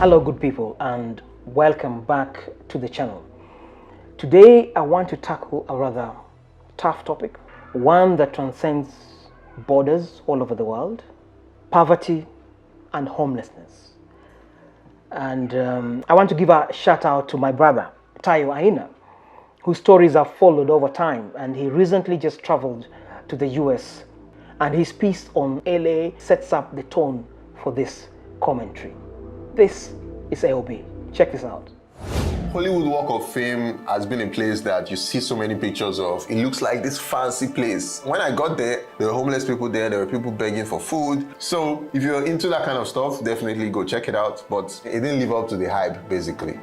Hello good people and welcome back to the channel. Today I want to tackle a rather tough topic, one that transcends borders all over the world: poverty and homelessness. And I want to give a shout out to my brother Tayo Aina, whose stories I've followed over time, and he recently just traveled to the US, and his piece on LA sets up the tone for this commentary. This is AOB. Check this out. Hollywood Walk of Fame has been a place that you see so many pictures of. It looks like this fancy place. When I got there were homeless people there were people begging for food. So if you're into that kind of stuff, definitely go check it out. But it didn't live up to the hype, basically.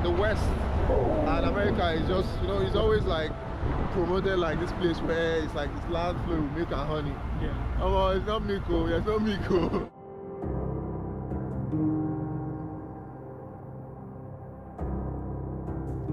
The West and America is just, it's always like promoted like this place where it's like this land filled with milk and honey. Yeah. Oh, it's not milk, there's no milk.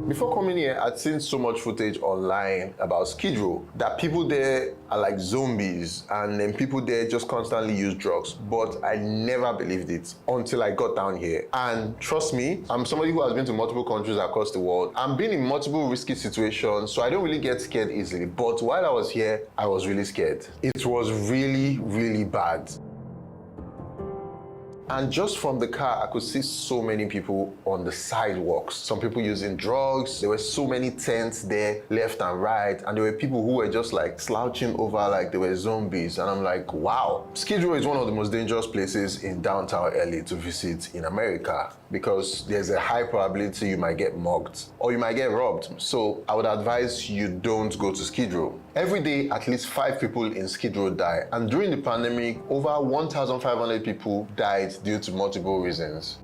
Before coming here, I'd seen so much footage online about Skid Row that people there are like zombies, and then people there just constantly use drugs. But I never believed it until I got down here. And trust me, I'm somebody who has been to multiple countries across the world. I've been in multiple risky situations, so I don't really get scared easily. But while I was here, I was really scared. It was really, really bad. And just from the car, I could see so many people on the sidewalks. Some people using drugs. There were so many tents there, left and right. And there were people who were just like slouching over like they were zombies. And I'm like, wow. Skid Row is one of the most dangerous places in downtown LA to visit in America, because there's a high probability you might get mugged or you might get robbed. So I would advise you don't go to Skid Row. Every day, at least 5 people in Skid Row die. And during the pandemic, over 1,500 people died due to multiple reasons.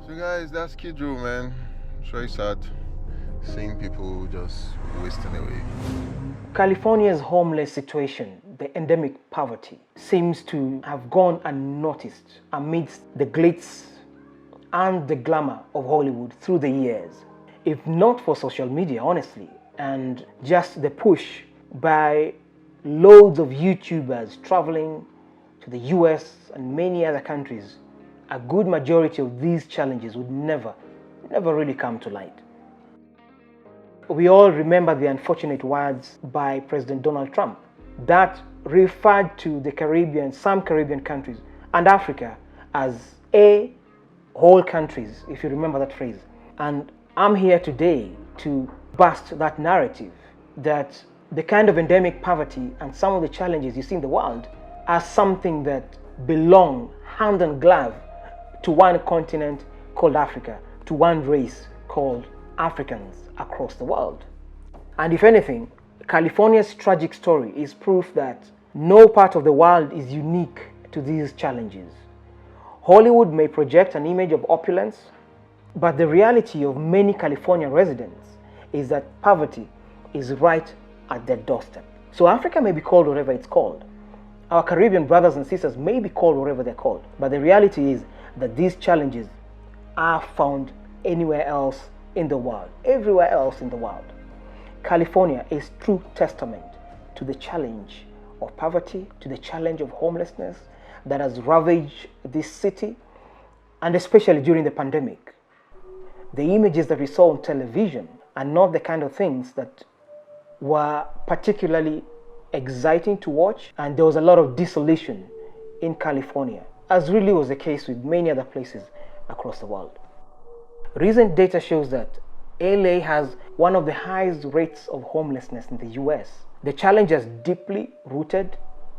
So guys, that's Skid Row, man. It's very sad seeing people just wasting away. California's homeless situation, the endemic poverty, seems to have gone unnoticed amidst the glitz and the glamour of Hollywood through the years. If not for social media, honestly, and just the push by loads of YouTubers traveling to the US and many other countries, a good majority of these challenges would never really come to light. We all remember the unfortunate words by President Donald Trump that referred to the Caribbean, some Caribbean countries, and Africa as whole countries, if you remember that phrase. And I'm here today to bust that narrative that the kind of endemic poverty and some of the challenges you see in the world are something that belong hand in glove to one continent called Africa, to one race called Africans across the world. And if anything, California's tragic story is proof that no part of the world is unique to these challenges. Hollywood may project an image of opulence, but the reality of many California residents is that poverty is right at their doorstep. So Africa may be called whatever it's called. Our Caribbean brothers and sisters may be called whatever they're called. But the reality is that these challenges are found anywhere else in the world, everywhere else in the world. California is true testament to the challenge of poverty, to the challenge of homelessness that has ravaged this city, and especially during the pandemic. The images that we saw on television are not the kind of things that were particularly exciting to watch, and there was a lot of desolation in California, as really was the case with many other places across the world. Recent data shows that LA has one of the highest rates of homelessness in the US. The challenge is deeply rooted,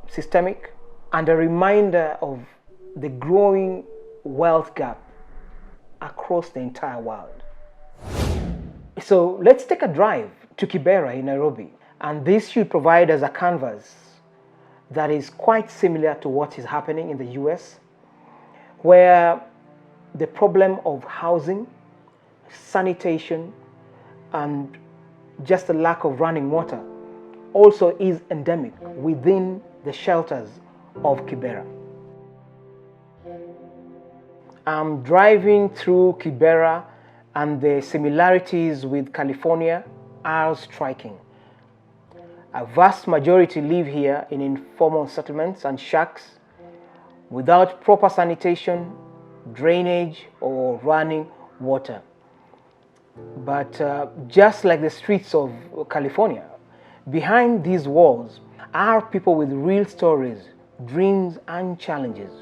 systemic, and a reminder of the growing wealth gap across the entire world. So let's take a drive to Kibera in Nairobi, and this should provide us a canvas that is quite similar to what is happening in the US, where the problem of housing, sanitation, and just the lack of running water also is endemic within the shelters of Kibera. I'm driving through Kibera, and the similarities with California are striking. A vast majority live here in informal settlements and shacks without proper sanitation, drainage, or running water. But just like the streets of California, behind these walls are people with real stories, dreams, and challenges.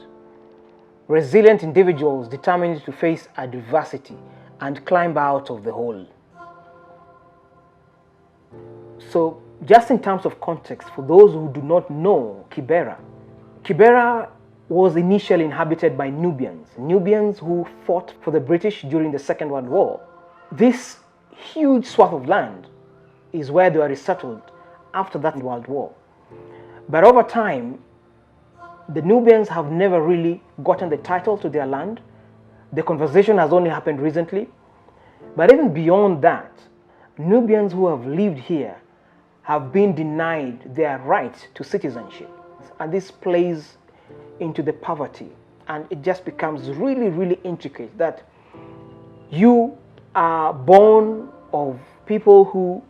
Resilient individuals determined to face adversity and climb out of the hole. So, just in terms of context, for those who do not know Kibera, Kibera was initially inhabited by Nubians who fought for the British during the Second World War. This huge swath of land is where they were resettled after that World War. But over time, the Nubians have never really gotten the title to their land. The conversation has only happened recently. But even beyond that, Nubians who have lived here have been denied their right to citizenship. And this plays into the poverty. And it just becomes really, really intricate that you are born of people who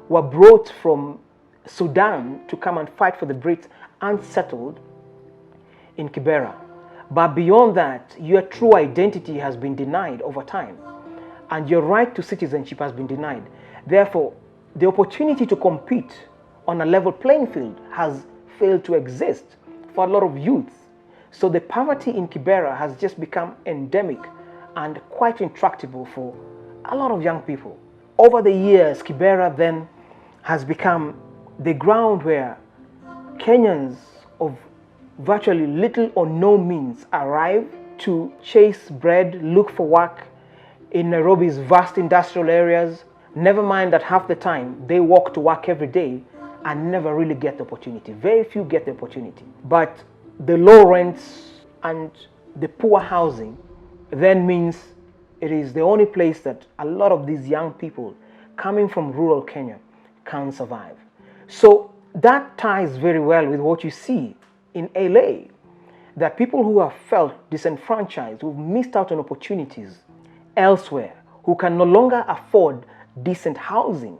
were brought from Sudan to come and fight for the Brits and settled in Kibera. But beyond that, your true identity has been denied over time, and your right to citizenship has been denied. Therefore, the opportunity to compete on a level playing field has failed to exist for a lot of youths. So the poverty in Kibera has just become endemic and quite intractable for a lot of young people. Over the years, Kibera then has become the ground where Kenyans of virtually little or no means arrive to chase bread, look for work in Nairobi's vast industrial areas. Never mind that half the time they walk to work every day and never really get the opportunity. Very few get the opportunity. But the low rents and the poor housing then means it is the only place that a lot of these young people coming from rural Kenya can survive. So that ties very well with what you see in LA, that people who have felt disenfranchised, who've missed out on opportunities elsewhere, who can no longer afford decent housing,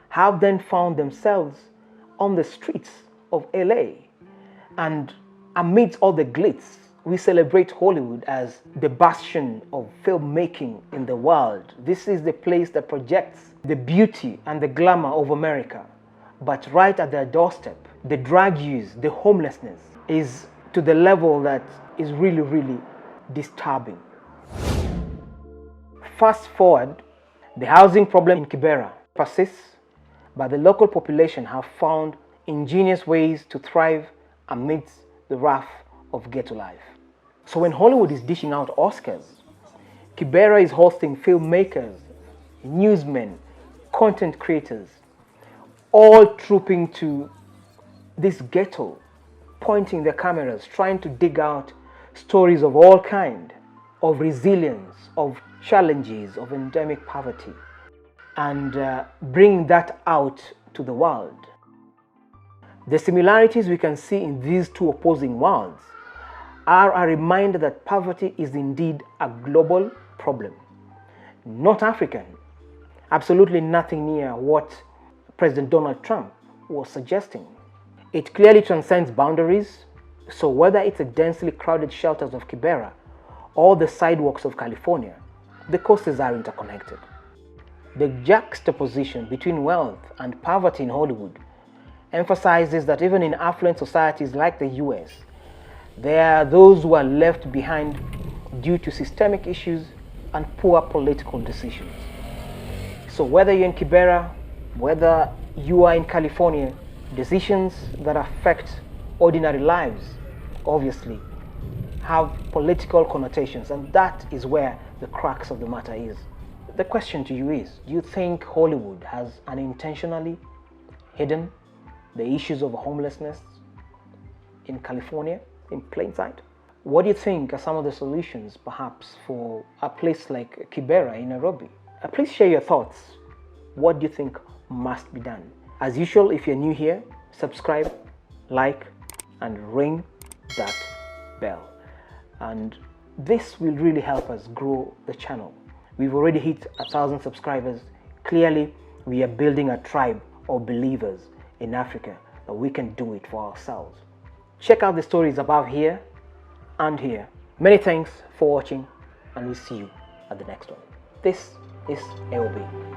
have then found themselves on the streets of LA. And amidst all the glitz, we celebrate Hollywood as the bastion of filmmaking in the world. This is the place that projects the beauty and the glamour of America. But right at their doorstep, the drug use, the homelessness is to the level that is really, really disturbing. Fast forward, the housing problem in Kibera persists, but the local population have found ingenious ways to thrive amidst the wrath of ghetto life. So when Hollywood is dishing out Oscars, Kibera is hosting filmmakers, newsmen, content creators, all trooping to this ghetto, pointing their cameras, trying to dig out stories of all kind, of resilience, of challenges, of endemic poverty, and bring that out to the world. The similarities we can see in these two opposing worlds are a reminder that poverty is indeed a global problem, not African. Absolutely nothing near what President Donald Trump was suggesting. It clearly transcends boundaries, so whether it's the densely crowded shelters of Kibera or the sidewalks of California, the causes are interconnected. The juxtaposition between wealth and poverty in Hollywood emphasizes that even in affluent societies like the US, there are those who are left behind due to systemic issues and poor political decisions. So whether you're in Kibera, whether you are in California, decisions that affect ordinary lives obviously have political connotations, and that is where the crux of the matter is. The question to you is, do you think Hollywood has unintentionally hidden the issues of homelessness in California in plain sight? What do you think are some of the solutions perhaps for a place like Kibera in Nairobi? Please share your thoughts. What do you think must be done? As usual, if you're new here, subscribe, like, and ring that bell. And this will really help us grow the channel. We've already hit 1,000 subscribers. Clearly, we are building a tribe of believers in Africa that we can do it for ourselves. Check out the stories above here end here. Many thanks for watching, and we'll see you at the next one. This is LB.